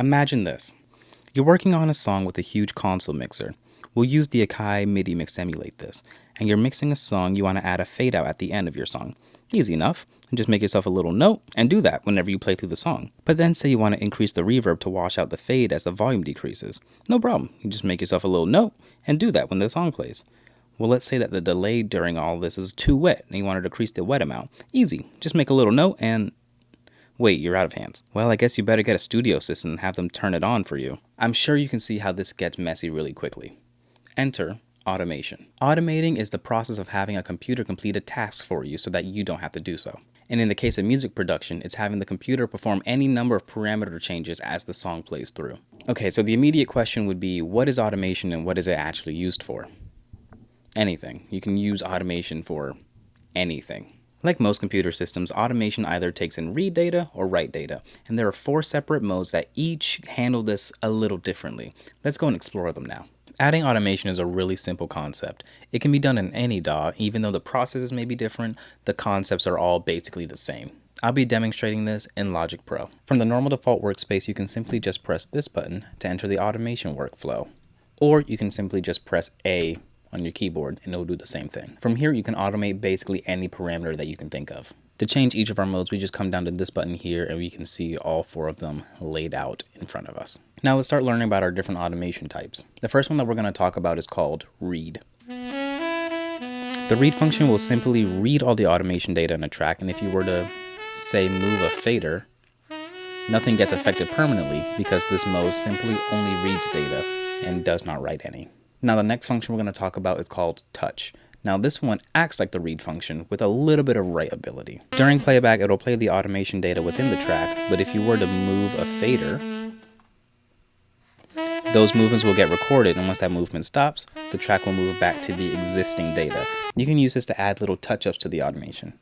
Imagine this. You're working on a song with a huge console mixer. We'll use the Akai MIDI mix to emulate this. And you're mixing a song, you want to add a fade out at the end of your song. Easy enough. And just make yourself a little note and do that whenever you play through the song. But then say you want to increase the reverb to wash out the fade as the volume decreases. No problem. You just make yourself a little note and do that when the song plays. Well, let's say that the delay during all this is too wet and you want to decrease the wet amount. Easy. Just make a little note and wait, you're out of hands. Well, I guess you better get a studio assistant and have them turn it on for you. I'm sure you can see how this gets messy really quickly. Enter automation. Automating is the process of having a computer complete a task for you so that you don't have to do so. And in the case of music production, it's having the computer perform any number of parameter changes as the song plays through. Okay, so the immediate question would be, what is automation and what is it actually used for? Anything. You can use automation for anything. Like most computer systems, automation either takes in read data or write data, and there are 4 separate modes that each handle this a little differently. Let's go and explore them now. Adding automation is a really simple concept. It can be done in any DAW, even though the processes may be different, the concepts are all basically the same. I'll be demonstrating this in Logic Pro. From the normal default workspace, you can simply just press this button to enter the automation workflow, or you can simply just press A on your keyboard and it'll do the same thing. From here, you can automate basically any parameter that you can think of. To change each of our modes, we just come down to this button here and we can see all 4 of them laid out in front of us. Now let's start learning about our different automation types. The first one that we're going to talk about is called read. The read function will simply read all the automation data in a track, and if you were to, say, move a fader, nothing gets affected permanently because this mode simply only reads data and does not write any. Now the next function we're going to talk about is called touch. Now this one acts like the read function with a little bit of write ability. During playback, it'll play the automation data within the track, but if you were to move a fader, those movements will get recorded, and once that movement stops, the track will move back to the existing data. You can use this to add little touch-ups to the automation,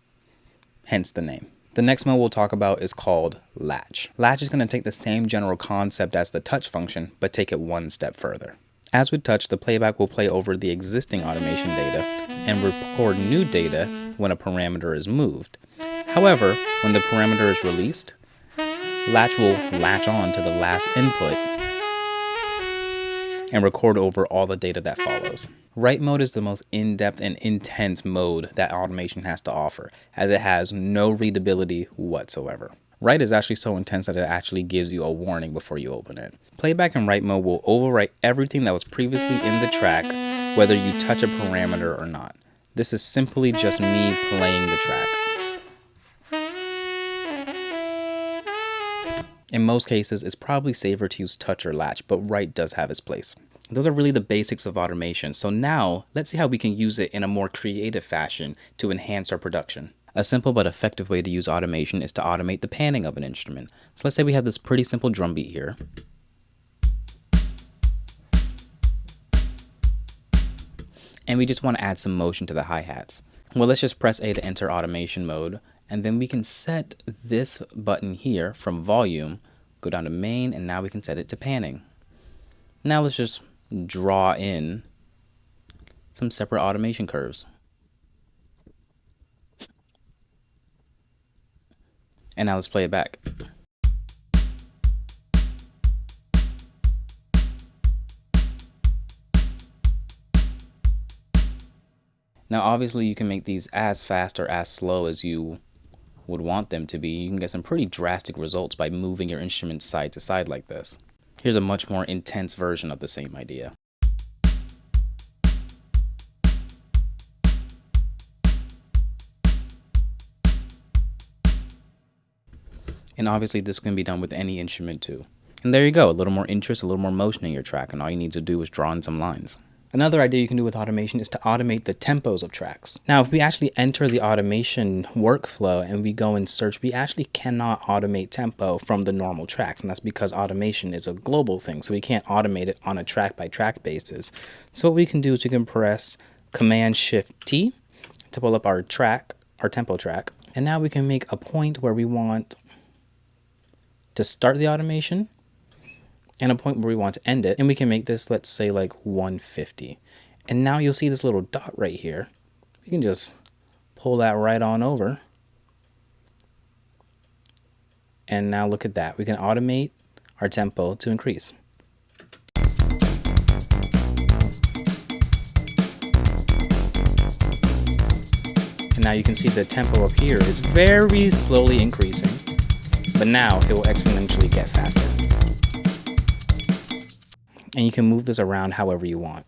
hence the name. The next mode we'll talk about is called latch. Latch is going to take the same general concept as the touch function, but take it one step further. As with touch, the playback will play over the existing automation data and record new data when a parameter is moved. However, when the parameter is released, latch will latch on to the last input and record over all the data that follows. Write mode is the most in-depth and intense mode that automation has to offer, as it has no readability whatsoever. Write is actually so intense that it actually gives you a warning before you open it. Playback and write mode will overwrite everything that was previously in the track, whether you touch a parameter or not. This is simply just me playing the track. In most cases, it's probably safer to use touch or latch, but write does have its place. Those are really the basics of automation. So now, let's see how we can use it in a more creative fashion to enhance our production. A simple but effective way to use automation is to automate the panning of an instrument. So let's say we have this pretty simple drum beat here. And we just want to add some motion to the hi-hats. Well, let's just press A to enter automation mode. And then we can set this button here from volume, go down to main, and now we can set it to panning. Now let's just draw in some separate automation curves. And now let's play it back. Now obviously you can make these as fast or as slow as you would want them to be. You can get some pretty drastic results by moving your instrument side to side like this. Here's a much more intense version of the same idea. And obviously this can be done with any instrument too. And there you go, a little more interest, a little more motion in your track, and all you need to do is draw in some lines. Another idea you can do with automation is to automate the tempos of tracks. Now, if we actually enter the automation workflow and we go and search, we actually cannot automate tempo from the normal tracks. And that's because automation is a global thing. So we can't automate it on a track by track basis. So what we can do is we can press Command-Shift-T to pull up our track, our tempo track. And now we can make a point where we want to start the automation and a point where we want to end it, and we can make this, let's say, like 150. And now you'll see this little dot right here. We can just pull that right on over. And now look at that. We can automate our tempo to increase. And now you can see the tempo up here is very slowly increasing, but now it will exponentially get faster. And you can move this around however you want.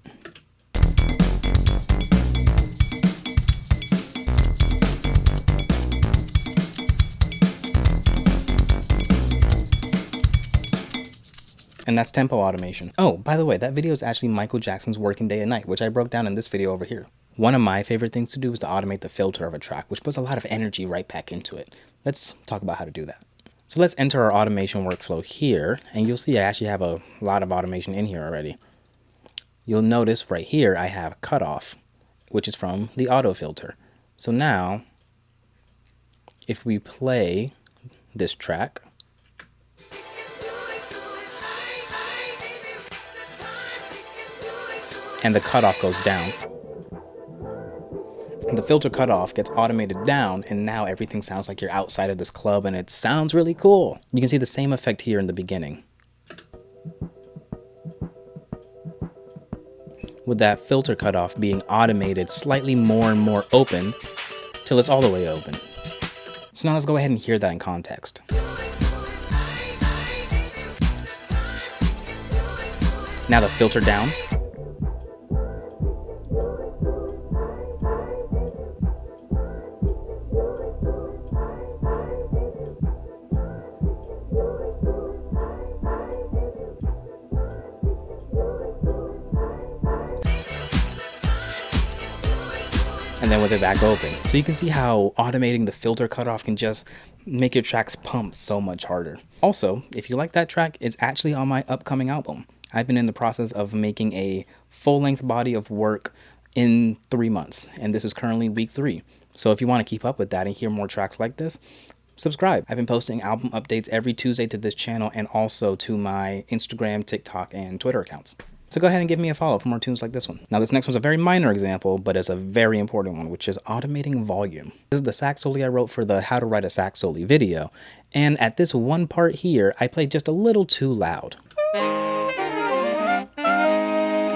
And that's tempo automation. Oh, by the way, that video is actually Michael Jackson's Working Day and Night, which I broke down in this video over here. One of my favorite things to do is to automate the filter of a track, which puts a lot of energy right back into it. Let's talk about how to do that. So let's enter our automation workflow here, and you'll see I actually have a lot of automation in here already. You'll notice right here I have cutoff, which is from the auto filter. So now, if we play this track, and the cutoff goes down, the filter cutoff gets automated down, and now everything sounds like you're outside of this club, and it sounds really cool. You can see the same effect here in the beginning, with that filter cutoff being automated slightly more and more open till it's all the way open. So now let's go ahead and hear that in context. Now the filter down. And then with it back open. So you can see how automating the filter cutoff can just make your tracks pump so much harder. Also, if you like that track, it's actually on my upcoming album. I've been in the process of making a full-length body of work in 3 months, and this is currently week 3. So if you want to keep up with that and hear more tracks like this, subscribe. I've been posting album updates every Tuesday to this channel and also to my Instagram, TikTok, and Twitter accounts. So go ahead and give me a follow for more tunes like this one. Now this next one's a very minor example, but it's a very important one, which is automating volume. This is the sax solo I wrote for the How to Write a Sax Solo video. And at this one part here, I played just a little too loud.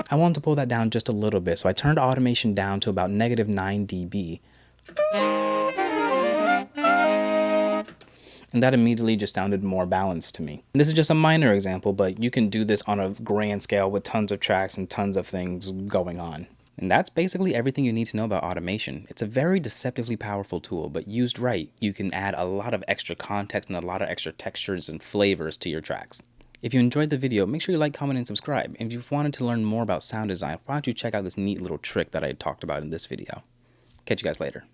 I wanted to pull that down just a little bit, so I turned automation down to about -9 dB. And that immediately just sounded more balanced to me. This is just a minor example, but you can do this on a grand scale with tons of tracks and tons of things going on. And that's basically everything you need to know about automation. It's a very deceptively powerful tool, but used right, you can add a lot of extra context and a lot of extra textures and flavors to your tracks. If you enjoyed the video, make sure you like, comment, and subscribe. And if you've wanted to learn more about sound design, why don't you check out this neat little trick that I talked about in this video. Catch you guys later.